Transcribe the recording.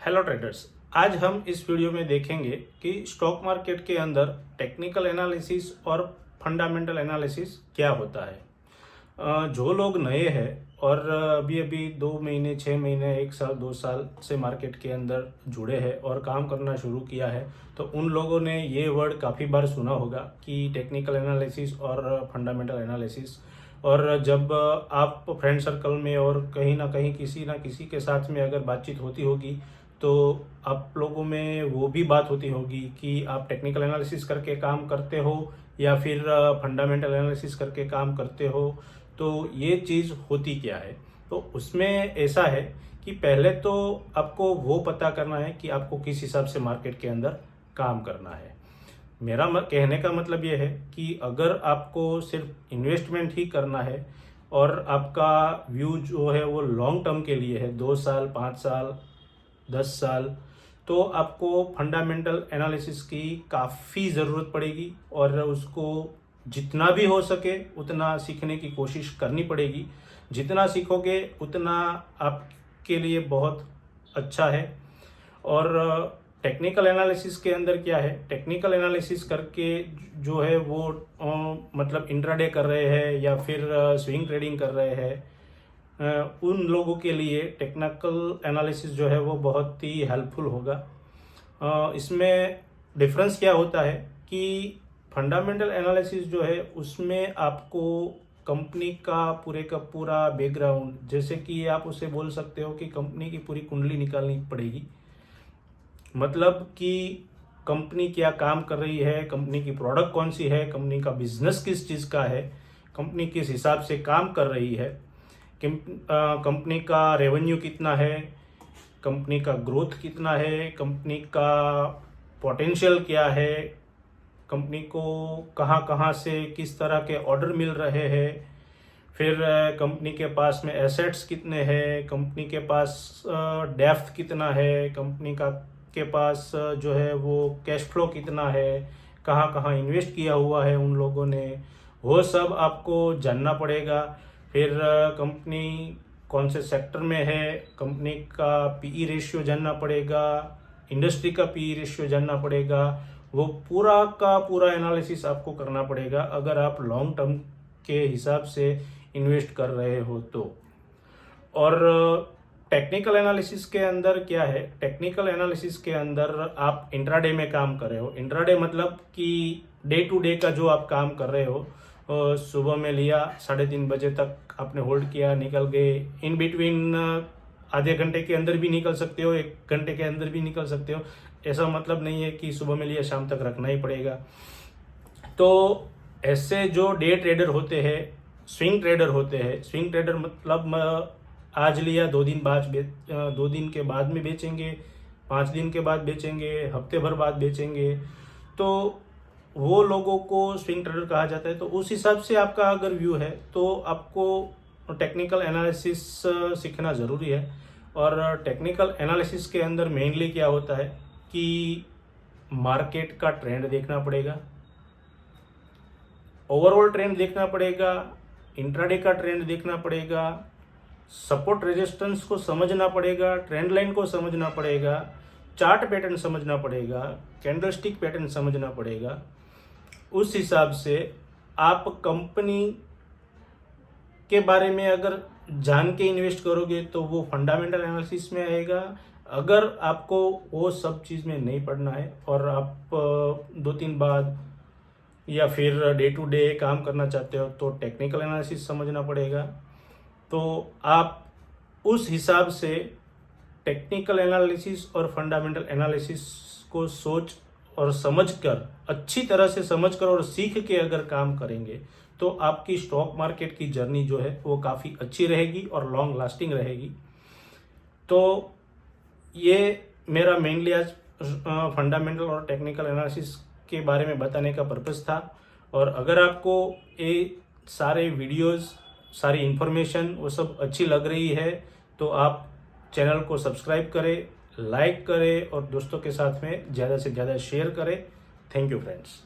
Hello traders, आज हम इस वीडियो में देखेंगे कि स्टॉक मार्केट के अंदर टेक्निकल एनालिसिस और फंडामेंटल एनालिसिस क्या होता है। जो लोग नए हैं और अभी अभी 2 महीने 6 महीने 1 साल 2 साल से मार्केट के अंदर जुड़े हैं और काम करना शुरू किया है, तो उन लोगों ने ये वर्ड काफ़ी बार सुना होगा कि टेक्निकल एनालिसिस और फंडामेंटल एनालिसिस। और जब आप फ्रेंड सर्कल में और कहीं ना किसी के साथ में अगर बातचीत होती होगी, तो आप लोगों में वो भी बात होती होगी कि आप टेक्निकल एनालिसिस करके काम करते हो या फिर फंडामेंटल एनालिसिस करके काम करते हो। तो ये चीज़ होती क्या है, तो उसमें ऐसा है कि पहले तो आपको वो पता करना है कि आपको किस हिसाब से मार्केट के अंदर काम करना है। मेरा कहने का मतलब ये है कि अगर आपको सिर्फ इन्वेस्टमेंट ही करना है और आपका व्यू जो है वो लॉन्ग टर्म के लिए है, 2 साल 5 साल 10 साल, तो आपको फंडामेंटल एनालिसिस की काफ़ी ज़रूरत पड़ेगी और उसको जितना भी हो सके उतना सीखने की कोशिश करनी पड़ेगी। जितना सीखोगे उतना आपके लिए बहुत अच्छा है। और टेक्निकल एनालिसिस के अंदर क्या है, टेक्निकल एनालिसिस करके जो है वो मतलब इंट्राडे कर रहे हैं या फिर स्विंग ट्रेडिंग कर रहे हैं, उन लोगों के लिए टेक्निकल एनालिसिस जो है वो बहुत ही हेल्पफुल होगा। इसमें डिफरेंस क्या होता है कि फंडामेंटल एनालिसिस जो है उसमें आपको कंपनी का पूरा बैकग्राउंड, जैसे कि आप उसे बोल सकते हो कि कंपनी की पूरी कुंडली निकालनी पड़ेगी। मतलब कि कंपनी क्या काम कर रही है, कंपनी की प्रोडक्ट कौन सी है, कंपनी का बिजनेस किस चीज़ का है, कंपनी किस हिसाब से काम कर रही है, कंपनी का रेवेन्यू कितना है, कंपनी का ग्रोथ कितना है, कंपनी का पोटेंशियल क्या है, कंपनी को कहाँ कहाँ से किस तरह के ऑर्डर मिल रहे हैं, फिर कंपनी के पास में एसेट्स कितने हैं, कंपनी के पास डेप्थ कितना है, कंपनी का के पास जो है वो कैश फ्लो कितना है, कहाँ कहाँ इन्वेस्ट किया हुआ है उन लोगों ने, वो सब आपको जानना पड़ेगा। फिर कंपनी कौन से सेक्टर में है, कंपनी का पीई रेशियो जानना पड़ेगा, इंडस्ट्री का पीई रेशियो जानना पड़ेगा। वो पूरा का पूरा एनालिसिस आपको करना पड़ेगा अगर आप लॉन्ग टर्म के हिसाब से इन्वेस्ट कर रहे हो तो। और टेक्निकल एनालिसिस के अंदर क्या है, टेक्निकल एनालिसिस के अंदर आप इंट्राडे में काम कर रहे हो। इंट्राडे मतलब कि डे टू डे का जो आप काम कर रहे हो, सुबह में लिया 3:30 बजे तक आपने होल्ड किया, निकल गए। इन बिटवीन आधे घंटे के अंदर भी निकल सकते हो, 1 घंटे के अंदर भी निकल सकते हो। ऐसा मतलब नहीं है कि सुबह में लिया शाम तक रखना ही पड़ेगा। तो ऐसे जो डे ट्रेडर होते हैं, स्विंग ट्रेडर होते हैं। स्विंग ट्रेडर मतलब आज लिया 2 दिन बाद 2 दिन के बाद में बेचेंगे, 5 दिन के बाद बेचेंगे, हफ्ते भर बाद बेचेंगे। तो वो लोगों को स्विंग ट्रेडर कहा जाता है। तो उस हिसाब से आपका अगर व्यू है तो आपको टेक्निकल एनालिसिस सीखना ज़रूरी है। और टेक्निकल एनालिसिस के अंदर मेनली क्या होता है कि मार्केट का ट्रेंड देखना पड़ेगा, ओवरऑल ट्रेंड देखना पड़ेगा, इंट्राडे का ट्रेंड देखना पड़ेगा, सपोर्ट रेजिस्टेंस को समझना पड़ेगा, ट्रेंड लाइन को समझना पड़ेगा, चार्ट पैटर्न समझना पड़ेगा, कैंडलस्टिक पैटर्न समझना पड़ेगा। उस हिसाब से आप कंपनी के बारे में अगर जान के इन्वेस्ट करोगे तो वो फंडामेंटल एनालिसिस में आएगा। अगर आपको वो सब चीज़ में नहीं पढ़ना है और आप 2 दिन बाद या फिर डे टू डे काम करना चाहते हो तो टेक्निकल एनालिसिस समझना पड़ेगा। तो आप उस हिसाब से टेक्निकल एनालिसिस और फंडामेंटल एनालिसिस को सोच और समझकर, अच्छी तरह से समझकर और सीख के अगर काम करेंगे तो आपकी स्टॉक मार्केट की जर्नी जो है वो काफ़ी अच्छी रहेगी और लॉन्ग लास्टिंग रहेगी। तो ये मेरा मेनली आज फंडामेंटल और टेक्निकल एनालिसिस के बारे में बताने का पर्पस था। और अगर आपको ये सारे वीडियोस, सारी इन्फॉर्मेशन वो सब अच्छी लग रही है तो आप चैनल को सब्सक्राइब करें, लाइक करें और दोस्तों के साथ में ज़्यादा से ज़्यादा शेयर करें। Thank you friends.